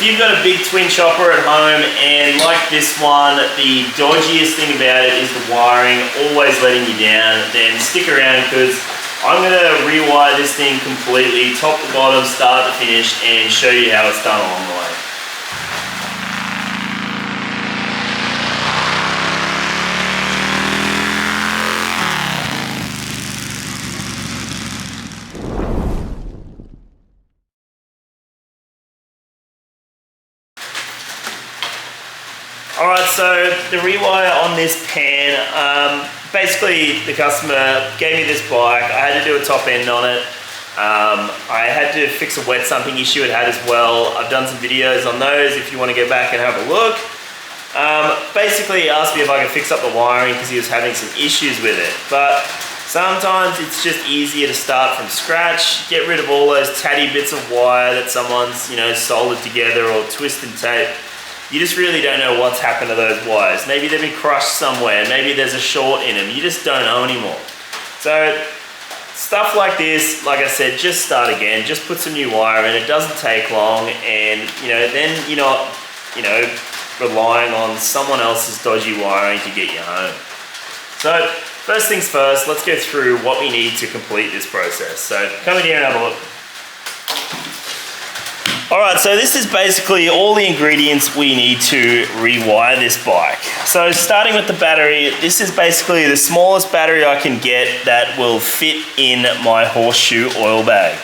if you've got a big twin chopper at home, and like this one, the dodgiest thing about it is the wiring always letting you down, then stick around because I'm going to rewire this thing completely, top to bottom, start to finish, and show you how it's done along the way. Alright, so the rewire on this pan, basically the customer gave me this bike. I had to do a top end on it. I had to fix a wet something issue it had as well. I've done some videos on those if you want to go back and have a look. Basically he asked me if I could fix up the wiring because he was having some issues with it. But sometimes it's just easier to start from scratch, get rid of all those tatty bits of wire that someone's, you know, soldered together or twist and tape. You just really don't know what's happened to those wires. Maybe they've been crushed somewhere, maybe there's a short in them, you just don't know anymore. So stuff like this, like I said, just start again, just put some new wire in, it doesn't take long, and then you're not, relying on someone else's dodgy wiring to get you home. So first things first, let's go through what we need to complete this process. So come in here and have a look. Alright, so this is basically all the ingredients we need to rewire this bike. So starting with the battery, this is basically the smallest battery I can get that will fit in my horseshoe oil bag.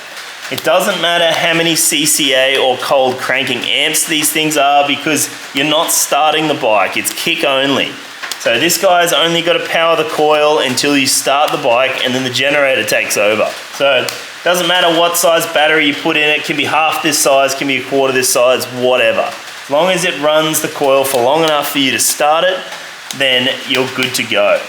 It doesn't matter how many CCA or cold cranking amps these things are because you're not starting the bike, it's kick only. So this guy's only got to power the coil until you start the bike and then the generator takes over. So doesn't matter what size battery you put in it, can be half this size, can be a quarter this size, whatever. As long as it runs the coil for long enough for you to start it, then you're good to go.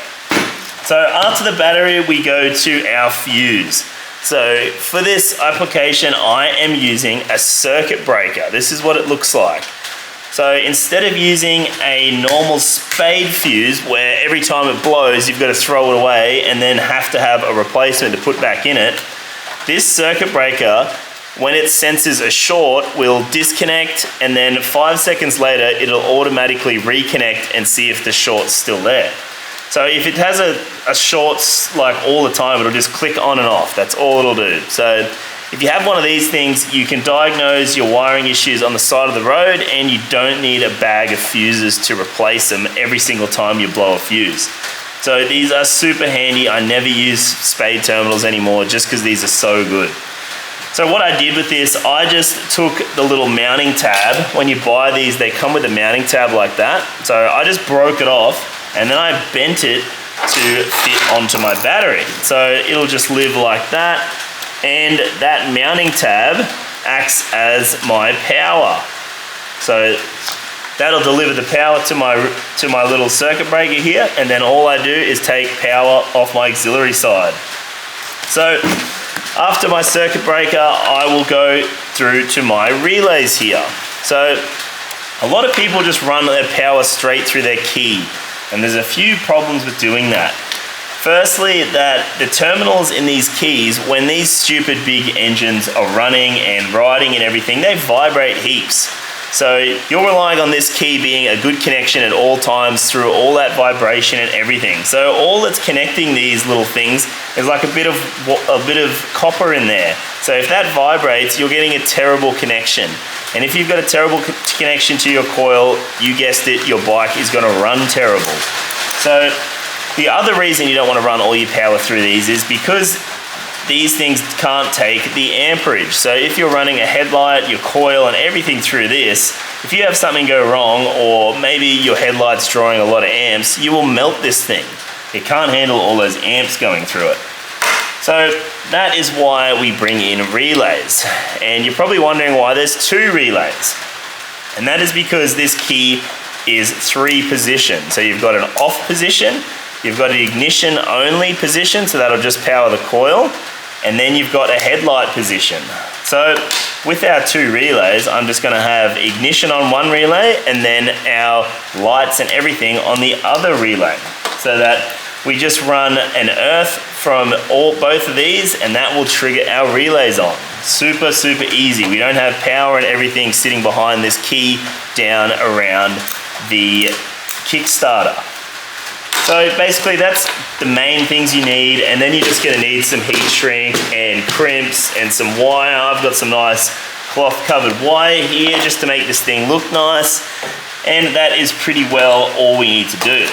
So after the battery, we go to our fuse. So for this application, I am using a circuit breaker. This is what it looks like. So instead of using a normal spade fuse where every time it blows, you've got to throw it away and then have to have a replacement to put back in it, this circuit breaker, when it senses a short, will disconnect, and then 5 seconds later, it'll automatically reconnect and see if the short's still there. So if it has a short like all the time, it'll just click on and off. That's all it'll do. So if you have one of these things, you can diagnose your wiring issues on the side of the road, and you don't need a bag of fuses to replace them every single time you blow a fuse. So these are super handy. I never use spade terminals anymore just because these are so good. So what I did with this, I just took the little mounting tab. When you buy these, they come with a mounting tab like that. So I just broke it off and then I bent it to fit onto my battery. So it'll just live like that. And that mounting tab acts as my power. So that'll deliver the power to my little circuit breaker here, and then all I do is take power off my auxiliary side. So after my circuit breaker, I will go through to my relays here. So a lot of people just run their power straight through their key, and there's a few problems with doing that. Firstly, that the terminals in these keys, when these stupid big engines are running and riding and everything, they vibrate heaps. So you're relying on this key being a good connection at all times through all that vibration and everything. So all that's connecting these little things is like a bit of copper in there. So if that vibrates, you're getting a terrible connection. And if you've got a terrible connection to your coil, you guessed it, your bike is going to run terrible. So the other reason you don't want to run all your power through these is because these things can't take the amperage. So if you're running a headlight, your coil and everything through this, if you have something go wrong, or maybe your headlight's drawing a lot of amps, you will melt this thing. It can't handle all those amps going through it. So that is why we bring in relays. And you're probably wondering why there's 2 relays. And that is because this key is 3 position. So you've got an off position, you've got an ignition only position, so that'll just power the coil, and then you've got a headlight position. So with our 2 relays, I'm just going to have ignition on one relay and then our lights and everything on the other relay, so that we just run an earth from both of these, and that will trigger our relays on. Super, super easy. We don't have power and everything sitting behind this key down around the Kickstarter. So basically that's the main things you need, and then you're just gonna need some heat shrink and crimps and some wire. I've got some nice cloth covered wire here just to make this thing look nice, and that is pretty well all we need to do.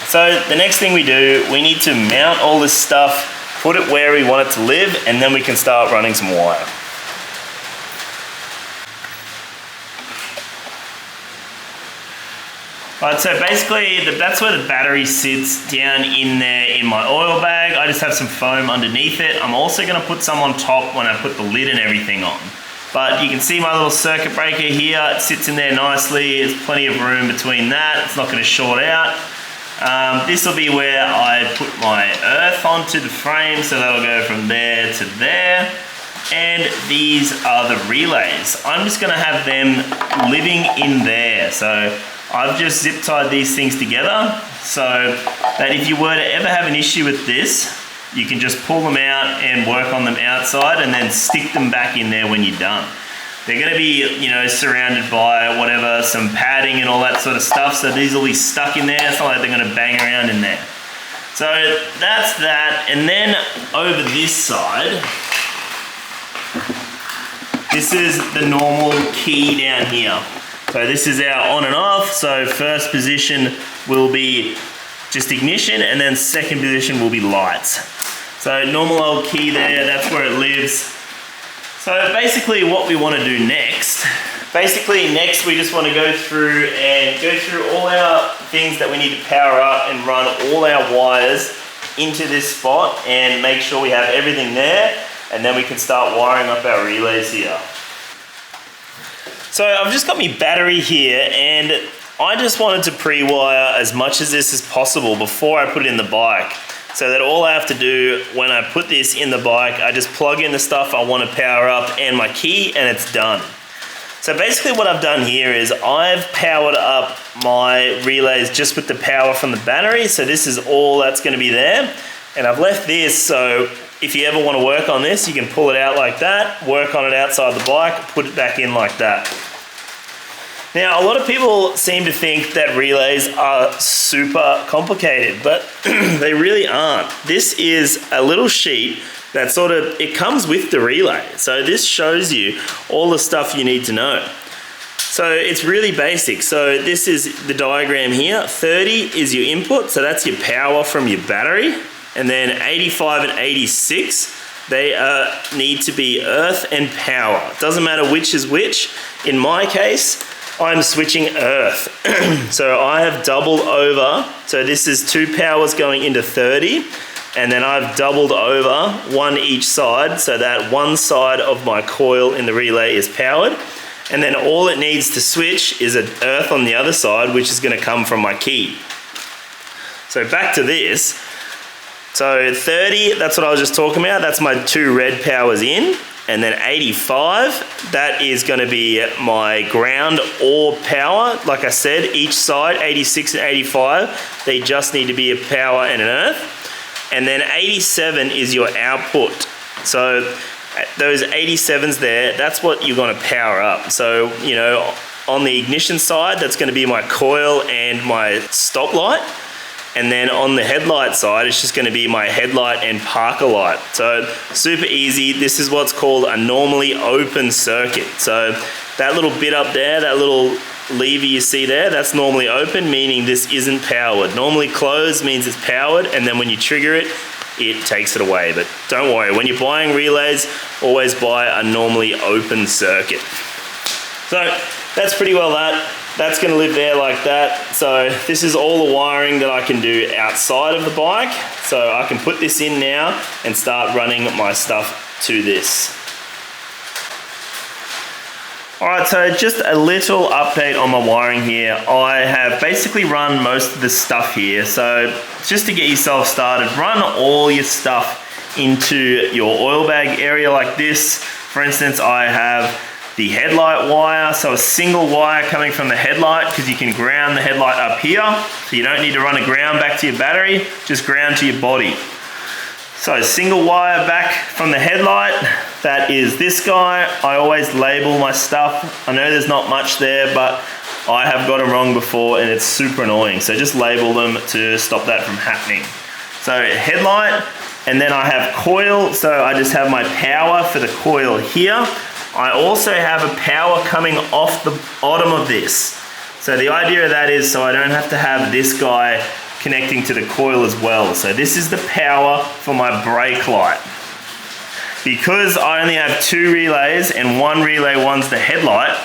So the next thing we do, we need to mount all this stuff, put it where we want it to live, and then we can start running some wire. Right, so basically that's where the battery sits, down in there in my oil bag. I just have some foam underneath it. I'm also going to put some on top when I put the lid and everything on. But you can see my little circuit breaker here. It sits in there nicely. There's plenty of room between that. It's not going to short out. This will be where I put my earth onto the frame, so that'll go from there to there. And these are the relays. I'm just going to have them living in there. So I've just zip tied these things together so that if you were to ever have an issue with this, you can just pull them out and work on them outside and then stick them back in there when you're done. They're going to be, you know, surrounded by whatever, some padding and all that sort of stuff, so these will be stuck in there. It's not like they're going to bang around in there. So that's that. And then over this side, this is the normal key down here. So this is our on and off. So first position will be just ignition, and then second position will be lights. So normal old key there, that's where it lives. So basically what we want to do next, we just want to go through all our things that we need to power up and run all our wires into this spot and make sure we have everything there, and then we can start wiring up our relays here. So I've just got my battery here, and I just wanted to pre-wire as much of this as possible before I put it in the bike, so that all I have to do when I put this in the bike, I just plug in the stuff I want to power up and my key, and it's done. So basically what I've done here is I've powered up my relays just with the power from the battery, so this is all that's going to be there. And I've left this, so if you ever want to work on this, you can pull it out like that, work on it outside the bike, put it back in like that. Now, a lot of people seem to think that relays are super complicated, but they really aren't. This is a little sheet that it comes with the relay. So this shows you all the stuff you need to know. So it's really basic. So this is the diagram here. 30 is your input, so that's your power from your battery. And then 85 and 86, they need to be earth and power. It doesn't matter which is which. In my case, I'm switching earth. So I have doubled over. So this is 2 powers going into 30. And then I've doubled over 1 each side, so that one side of my coil in the relay is powered. And then all it needs to switch is an earth on the other side, which is going to come from my key. So back to this. So 30, that's what I was just talking about. That's my 2 red powers in. And then 85, that is going to be my ground or power. Like I said, each side, 86 and 85, they just need to be a power and an earth. And then 87 is your output. So those 87s there, that's what you're going to power up. So, you know, on the ignition side, that's going to be my coil and my stoplight. And then on the headlight side, it's just going to be my headlight and parker light. So super easy. This is what's called a normally open circuit. So that little bit up there, that little lever you see there, that's normally open, meaning this isn't powered. Normally closed means it's powered, and then when you trigger it, it takes it away. But don't worry, when you're buying relays, always buy a normally open circuit. So that's pretty well that. That's going to live there like that. So this is all the wiring that I can do outside of the bike. So I can put this in now and start running my stuff to this. All right, so just a little update on my wiring here. I have basically run most of the stuff here. So just to get yourself started, run all your stuff into your oil bag area like this. For instance, I have the headlight wire, so a single wire coming from the headlight, because you can ground the headlight up here, so you don't need to run a ground back to your battery, just ground to your body. So single wire back from the headlight, that is this guy. I always label my stuff. I know there's not much there, but I have got them wrong before and it's super annoying. So just label them to stop that from happening. So headlight, and then I have coil. So I just have my power for the coil here. I also have a power coming off the bottom of this. So the idea of that is so I don't have to have this guy connecting to the coil as well. So this is the power for my brake light. Because I only have 2 relays and one relay, one's the headlight,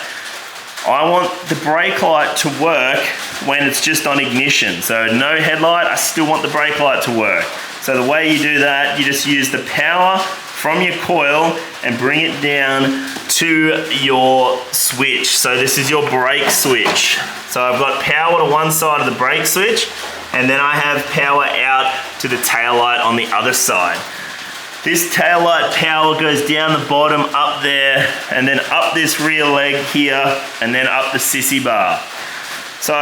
I want the brake light to work when it's just on ignition. So no headlight, I still want the brake light to work. So the way you do that, you just use the power from your coil and bring it down to your switch. So this is your brake switch. So I've got power to one side of the brake switch, and then I have power out to the tail light on the other side. This tail light power goes down the bottom, up there, and then up this rear leg here, and then up the sissy bar. So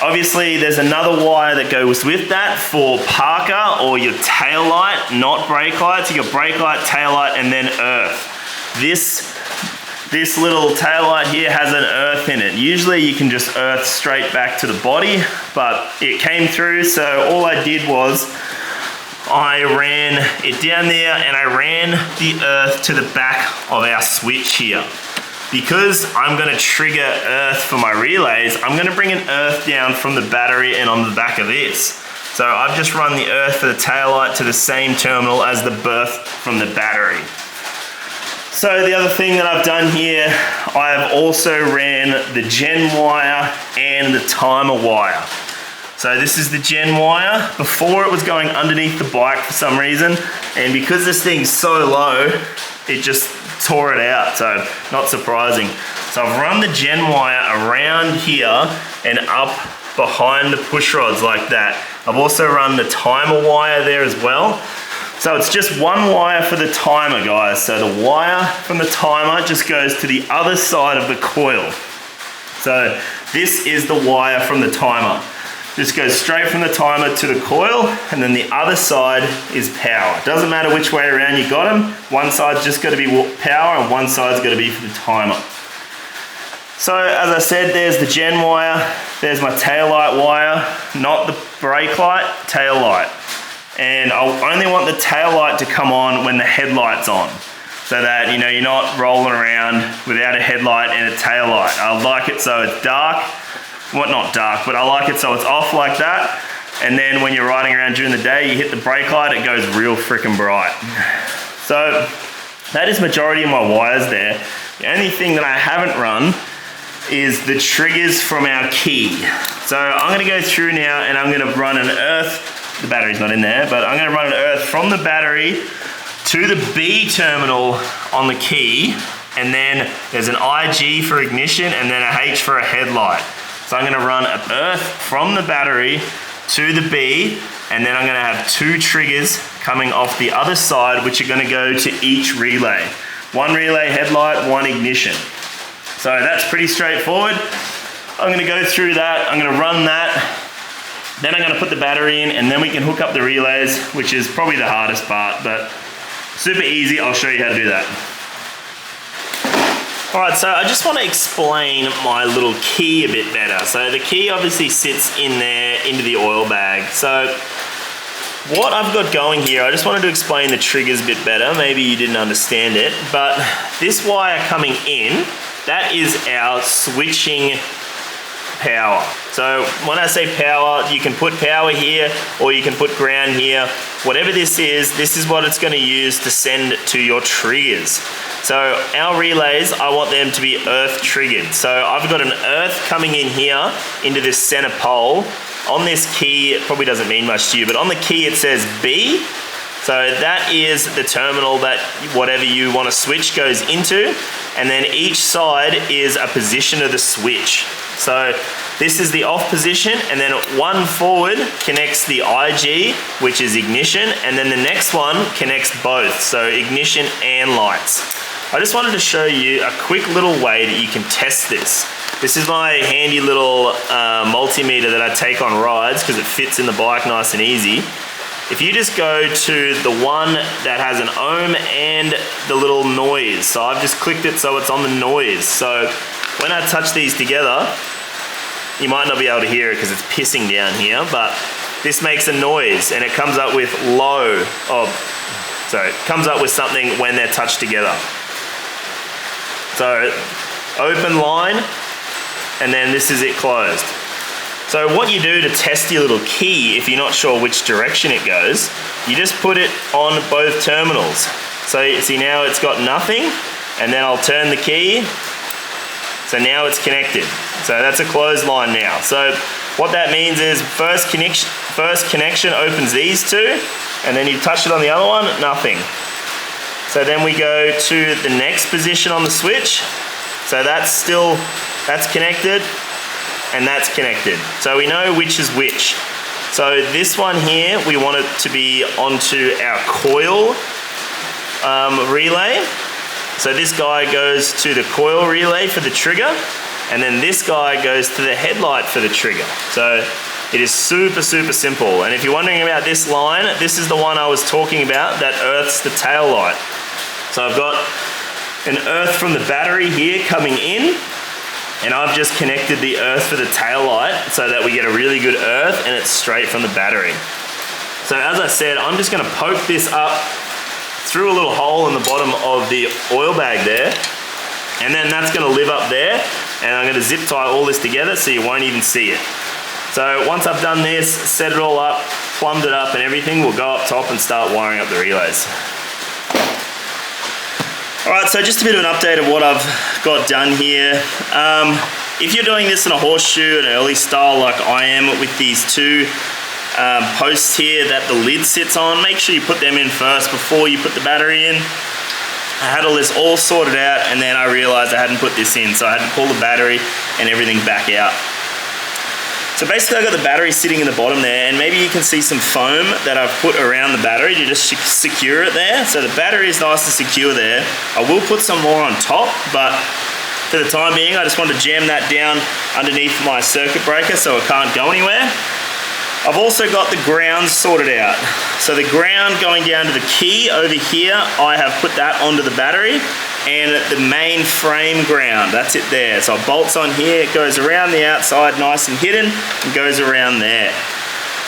obviously there's another wire that goes with that for parker or your tail light, not brake lights. You got brake light, tail light, and then earth. This little tail light here has an earth in it. Usually you can just earth straight back to the body, but it came through, so all I did was I ran it down there and I ran the earth to the back of our switch here. Because I'm gonna trigger earth for my relays, I'm gonna bring an earth down from the battery and on the back of this. So I've just run the earth for the tail light to the same terminal as the birth from the battery. So the other thing that I've done here, I have also ran the gen wire and the timer wire. So this is the gen wire. Before it was going underneath the bike for some reason, and because this thing's so low, it just tore it out, so not surprising. So I've run the gen wire around here and up behind the push rods like that. I've also run the timer wire there as well. So it's just one wire for the timer, guys. So the wire from the timer just goes to the other side of the coil. So this is the wire from the timer. This goes straight from the timer to the coil, and then the other side is power. Doesn't matter which way around you got them. One side's just got to be power and one side's got to be for the timer. So as I said, there's the gen wire, there's my tail light wire, not the brake light, tail light. And I'll only want the tail light to come on when the headlight's on, so that you're not rolling around without a headlight and a tail light. I like it so it's dark. Well, not dark, but I like it so it's off like that. And then when you're riding around during the day, you hit the brake light, it goes real freaking bright. So that is majority of my wires there. The only thing that I haven't run is the triggers from our key. So I'm gonna go through now and I'm gonna run an earth, the battery's not in there, but I'm gonna run an earth from the battery to the B terminal on the key, and then there's an IG for ignition and then a H for a headlight. So I'm gonna run an earth from the battery to the B, and then I'm gonna have 2 triggers coming off the other side, which are gonna go to each relay. One relay headlight, one ignition. So that's pretty straightforward. I'm gonna go through that, I'm gonna run that, then I'm gonna put the battery in, and then we can hook up the relays, which is probably the hardest part, but super easy. I'll show you how to do that. All right, so I just want to explain my little key a bit better. So the key obviously sits in there into the oil bag. So what I've got going here, I just wanted to explain the triggers a bit better. Maybe you didn't understand it, but this wire coming in, that is our switching power. So when I say power, you can put power here or you can put ground here. Whatever this is what it's going to use to send to your triggers. So our relays, I want them to be earth triggered. So I've got an earth coming in here into this center pole. On this key, it probably doesn't mean much to you, but on the key it says B. So that is the terminal that whatever you want to switch goes into. And then each side is a position of the switch. So this is the off position, and then one forward connects the IG, which is ignition, and then the next one connects both, so ignition and lights. I just wanted to show you a quick little way that you can test this. This is my handy little multimeter that I take on rides because it fits in the bike nice and easy. if you just go to the one that has an ohm and the little noise, so I've just clicked it so it's on the noise. So when I touch these together, you might not be able to hear it because it's pissing down here, but this makes a noise and it comes up with low, so it comes up with something when they're touched together. So open line, and then this is it closed. So what you do to test your little key, if you're not sure which direction it goes, you just put it on both terminals. So you see now it's got nothing, and then I'll turn the key, so now it's connected. So that's a closed line now. So what that means is first connection opens these two, and then you touch it on the other one, nothing. So then we go to the next position on the switch. So that's connected, and that's connected. So we know which is which. So this one here, we want it to be onto our coil relay. So this guy goes to the coil relay for the trigger, and then this guy goes to the headlight for the trigger. So it is super, super simple. And if you're wondering about this line, this is the one I was talking about that earths the tail light. So I've got an earth from the battery here coming in, and I've just connected the earth for the tail light so that we get a really good earth and it's straight from the battery. So as I said, I'm just gonna poke this up through a little hole in the bottom of the oil bag there, and then that's gonna live up there, and I'm gonna zip tie all this together so you won't even see it. So once I've done this, set it all up, plumbed it up and everything, we'll go up top and start wiring up the relays. Alright, so just a bit of an update of what I've got done here. If you're doing this in a horseshoe, an early style like I am with these two posts here that the lid sits on, make sure you put them in first before you put the battery in. I had all this all sorted out, and then I realized I hadn't put this in, so I had to pull the battery and everything back out. So basically I got the battery sitting in the bottom there, and maybe you can see some foam that I've put around the battery to just secure it there. So the battery is nice and secure there. I will put some more on top, but for the time being I just want to jam that down underneath my circuit breaker so it can't go anywhere. I've also got the ground sorted out. So the ground going down to the key over here, I have put that onto the battery, and the main frame ground, that's it there. So it bolts on here, it goes around the outside nice and hidden, and goes around there.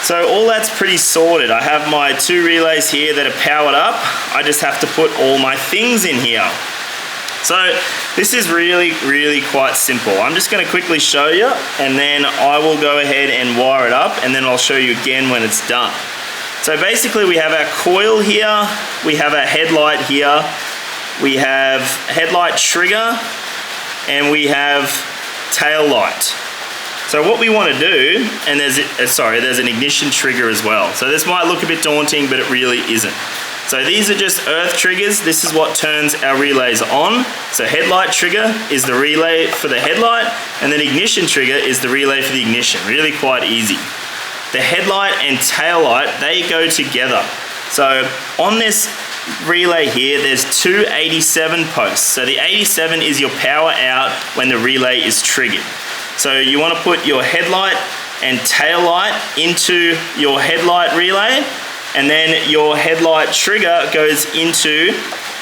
So all that's pretty sorted. I have my two relays here that are powered up. I just have to put all my things in here. So this is really, really quite simple. I'm just going to quickly show you, and then I will go ahead and wire it up, and then I'll show you again when it's done. So basically we have our coil here, we have our headlight here, we have headlight trigger, and we have tail light. So what we want to do, and there's an ignition trigger as well. So this might look a bit daunting, but it really isn't. So these are just earth triggers. This is what turns our relays on. So headlight trigger is the relay for the headlight, and then ignition trigger is the relay for the ignition. Really quite easy. The headlight and tail light, they go together. So on this relay here, there's two 87 posts. So the 87 is your power out when the relay is triggered. So you want to put your headlight and tail light into your headlight relay, and then your headlight trigger goes into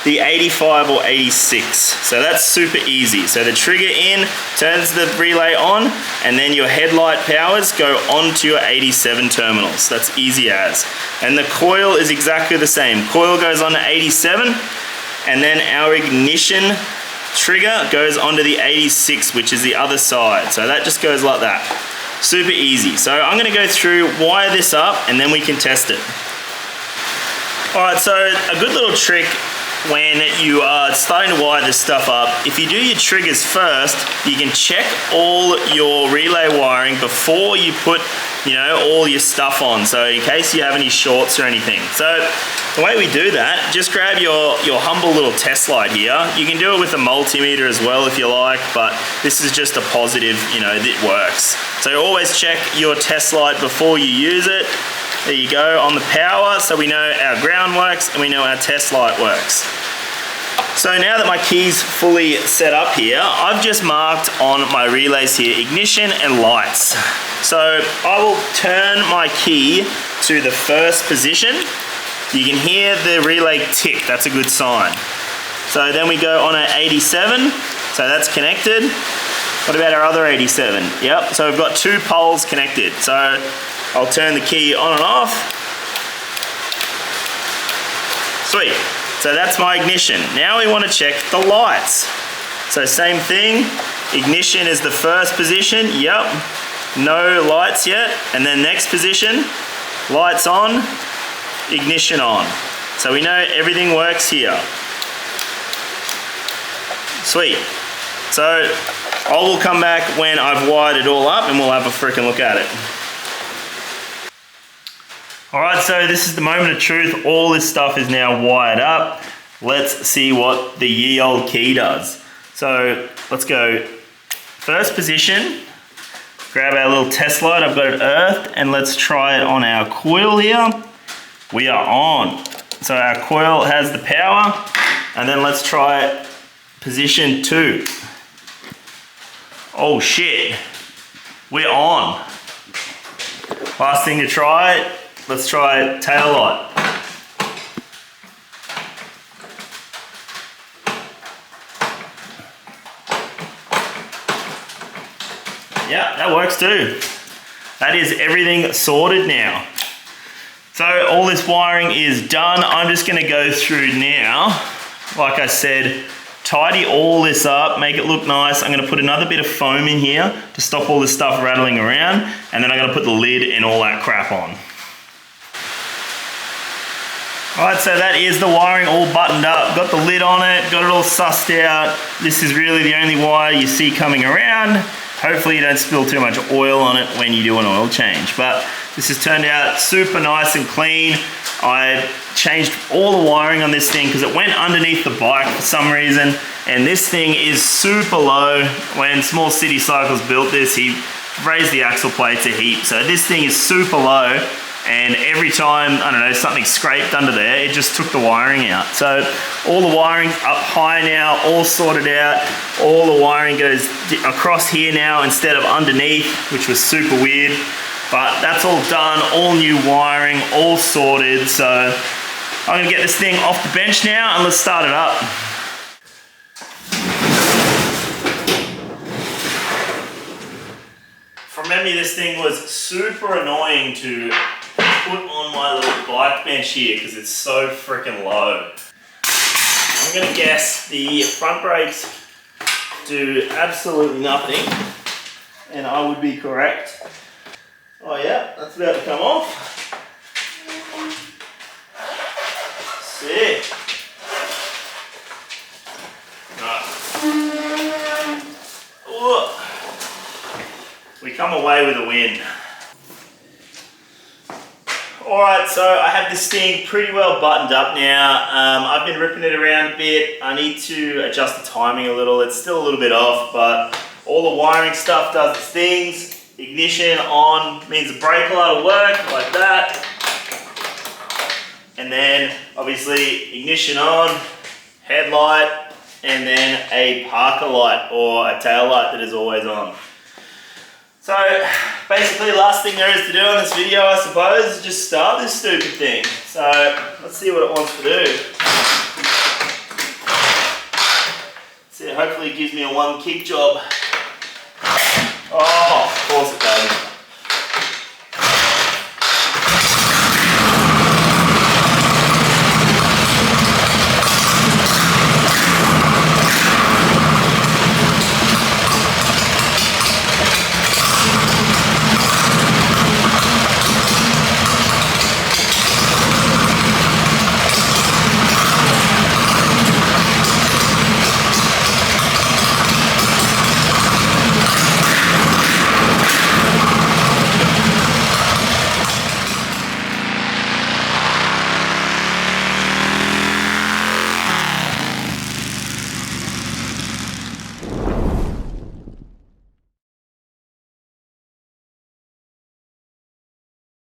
the 85 or 86. So that's super easy. So the trigger in turns the relay on, and then your headlight powers go onto your 87 terminals. That's easy as. And the coil is exactly the same. Coil goes on to 87, and then our ignition trigger goes onto the 86, which is the other side. So that just goes like that. Super easy. So I'm going to go through, wire this up, and then we can test it. Alright, so a good little trick when you are starting to wire this stuff up, if you do your triggers first, you can check all your relay wiring before you put, all your stuff on. So in case you have any shorts or anything. So the way we do that, just grab your humble little test light here. You can do it with a multimeter as well if you like, but this is just a positive, it works. So always check your test light before you use it. There you go, on the power, so we know our ground works and we know our test light works. So now that my key's fully set up here, I've just marked on my relays here ignition and lights. So I will turn my key to the first position, you can hear the relay tick. That's a good sign. So then we go on at 87, so that's connected. What about our other 87? Yep, so we've got 2 poles connected. So I'll turn the key on and off. Sweet, so that's my ignition. Now we want to check the lights. So same thing, ignition is the first position, yep. No lights yet, and then next position, lights on, ignition on. So we know everything works here. Sweet. So I will come back when I've wired it all up and we'll have a freaking look at it. Alright, so this is the moment of truth. All this stuff is now wired up. Let's see what the ye old key does. So let's go first position. Grab our little test light, I've got it earthed, and let's try it on our coil here. We are on. So our coil has the power, and then let's try it position 2. Oh shit, we're on. Last thing to try, let's try tail light. Yeah, that works too. That is everything sorted now. So all this wiring is done. I'm just gonna go through now, like I said, tidy all this up, make it look nice. I'm gonna put another bit of foam in here to stop all this stuff rattling around, and then I'm gonna put the lid and all that crap on. Alright, so that is the wiring all buttoned up. Got the lid on it, got it all sussed out. This is really the only wire you see coming around. Hopefully you don't spill too much oil on it when you do an oil change. But this has turned out super nice and clean. I changed all the wiring on this thing because it went underneath the bike for some reason. And this thing is super low. When Small City Cycles built this, he raised the axle plates a heap. So this thing is super low. And every time, I don't know, something scraped under there, it just took the wiring out. So all the wiring's up high now, all sorted out. All the wiring goes across here now instead of underneath, which was super weird. But that's all done, all new wiring, all sorted. So I'm gonna get this thing off the bench now and let's start it up. From memory, this thing was super annoying to put on my little bike bench here because it's so freaking low. I'm gonna guess the front brakes do absolutely nothing, and I would be correct. Oh yeah, that's about to come off. Sick. Right. We come away with a win. Alright, so I have this thing pretty well buttoned up now. I've been ripping it around a bit. I need to adjust the timing a little. It's still a little bit off, but all the wiring stuff does its things. Ignition on means the brake light will work like that. And then obviously ignition on, headlight, and then a parker light or a tail light that is always on. So basically last thing there is to do on this video, I suppose, is just start this stupid thing. So let's see what it wants to do. See, hopefully it gives me a one kick job. Oh, of course it does.